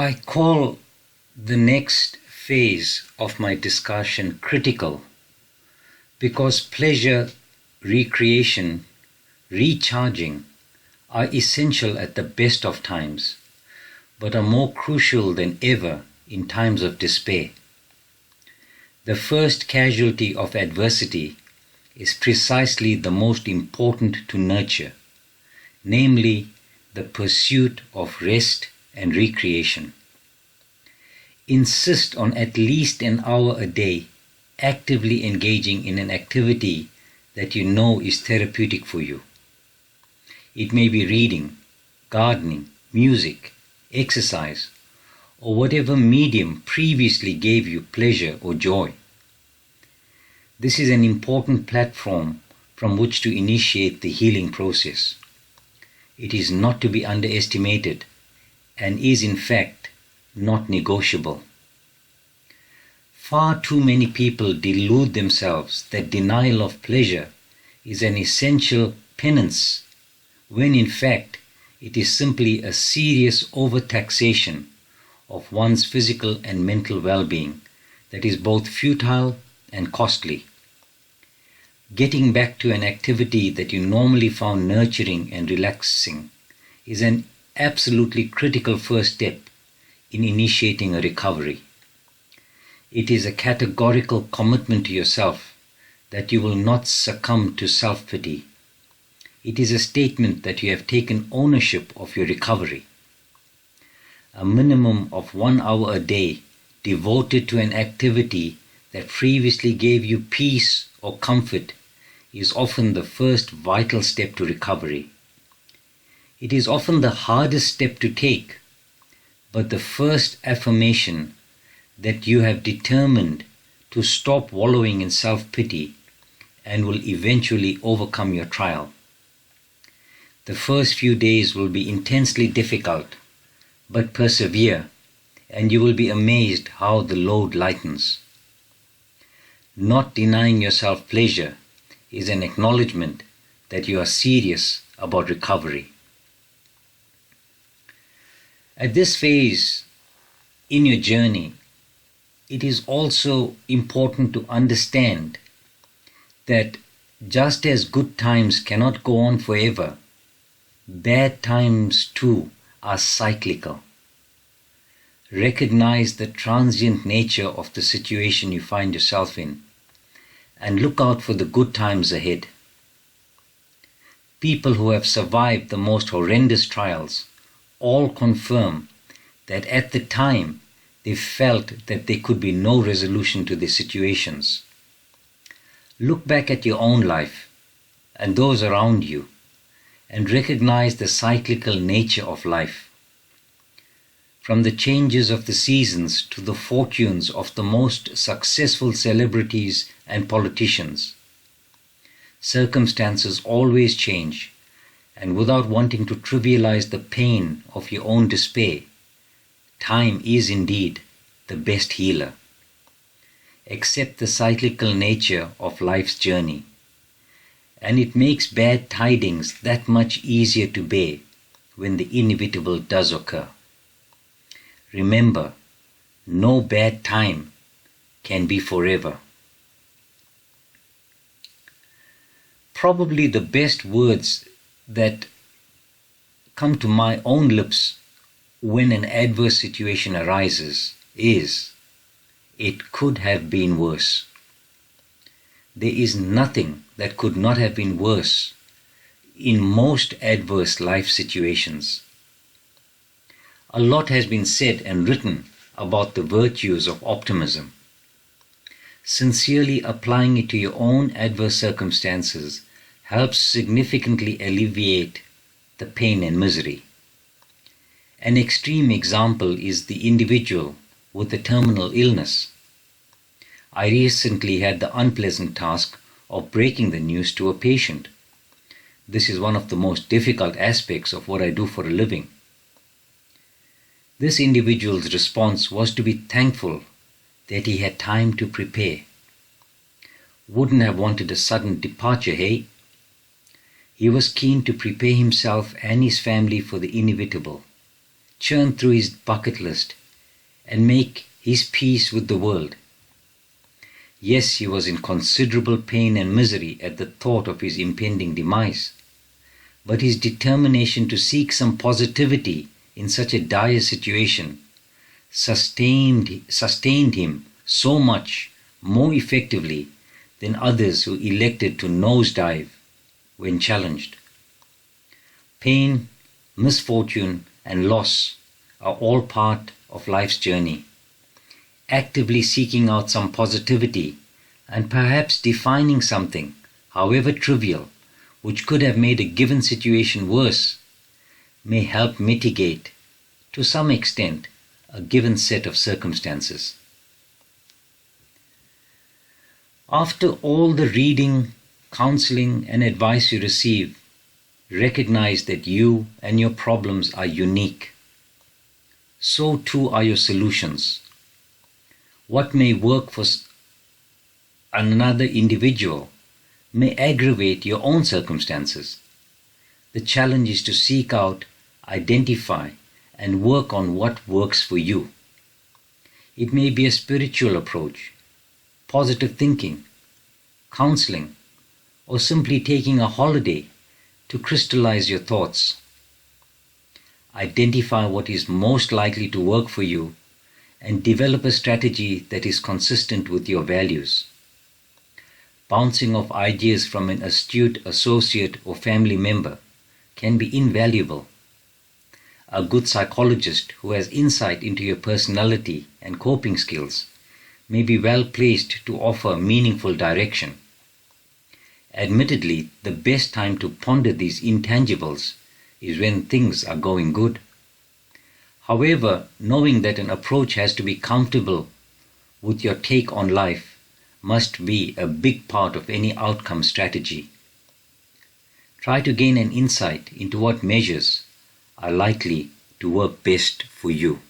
I call the next phase of my discussion critical because pleasure, recreation, recharging are essential at the best of times, but are more crucial than ever in times of despair. The first casualty of adversity is precisely the most important to nurture, namely the pursuit of rest and recreation. Insist on at least an hour a day actively engaging in an activity that you know is therapeutic for you. It may be reading, gardening, music, exercise, or whatever medium previously gave you pleasure or joy. This is an important platform from which to initiate the healing process. It is not to be underestimated and is in fact not negotiable. Far too many people delude themselves that denial of pleasure is an essential penance, when in fact it is simply a serious overtaxation of one's physical and mental well-being that is both futile and costly. Getting back to an activity that you normally found nurturing and relaxing is an absolutely critical first step in initiating a recovery. It is a categorical commitment to yourself that you will not succumb to self-pity. It is a statement that you have taken ownership of your recovery. A minimum of 1 hour a day devoted to an activity that previously gave you peace or comfort is often the first vital step to recovery. It is often the hardest step to take, but the first affirmation that you have determined to stop wallowing in self-pity and will eventually overcome your trial. The first few days will be intensely difficult, but persevere and you will be amazed how the load lightens. Not denying yourself pleasure is an acknowledgement that you are serious about recovery. At this phase in your journey, it is also important to understand that just as good times cannot go on forever, bad times too are cyclical. Recognize the transient nature of the situation you find yourself in and look out for the good times ahead. People who have survived the most horrendous trials all confirm that at the time they felt that there could be no resolution to their situations. Look back at your own life and those around you and recognize the cyclical nature of life. From the changes of the seasons to the fortunes of the most successful celebrities and politicians, circumstances always change, and without wanting to trivialize the pain of your own despair, time is indeed the best healer. Accept the cyclical nature of life's journey, and it makes bad tidings that much easier to bear when the inevitable does occur. Remember, no bad time can be forever. Probably the best words that come to my own lips when an adverse situation arises is, "It could have been worse." There is nothing that could not have been worse in most adverse life situations. A lot has been said and written about the virtues of optimism. Sincerely applying it to your own adverse circumstances helps significantly alleviate the pain and misery. An extreme example is the individual with a terminal illness. I recently had the unpleasant task of breaking the news to a patient. This is one of the most difficult aspects of what I do for a living. This individual's response was to be thankful that he had time to prepare. Wouldn't have wanted a sudden departure, hey? He was keen to prepare himself and his family for the inevitable, churn through his bucket list, and make his peace with the world. Yes, he was in considerable pain and misery at the thought of his impending demise, but his determination to seek some positivity in such a dire situation sustained him so much more effectively than others who elected to nosedive when challenged. Pain, misfortune, and loss are all part of life's journey. Actively seeking out some positivity and perhaps defining something, however trivial, which could have made a given situation worse, may help mitigate, to some extent, a given set of circumstances. After all the reading, counseling, and advice you receive, recognize that you and your problems are unique. So too are your solutions. What may work for another individual may aggravate your own circumstances. The challenge is to seek out, identify, and work on what works for you. It may be a spiritual approach, positive thinking, counseling, or simply taking a holiday to crystallize your thoughts. Identify what is most likely to work for you and develop a strategy that is consistent with your values. Bouncing off ideas from an astute associate or family member can be invaluable. A good psychologist who has insight into your personality and coping skills may be well placed to offer meaningful direction. Admittedly, the best time to ponder these intangibles is when things are going good. However, knowing that an approach has to be comfortable with your take on life must be a big part of any outcome strategy. Try to gain an insight into what measures are likely to work best for you.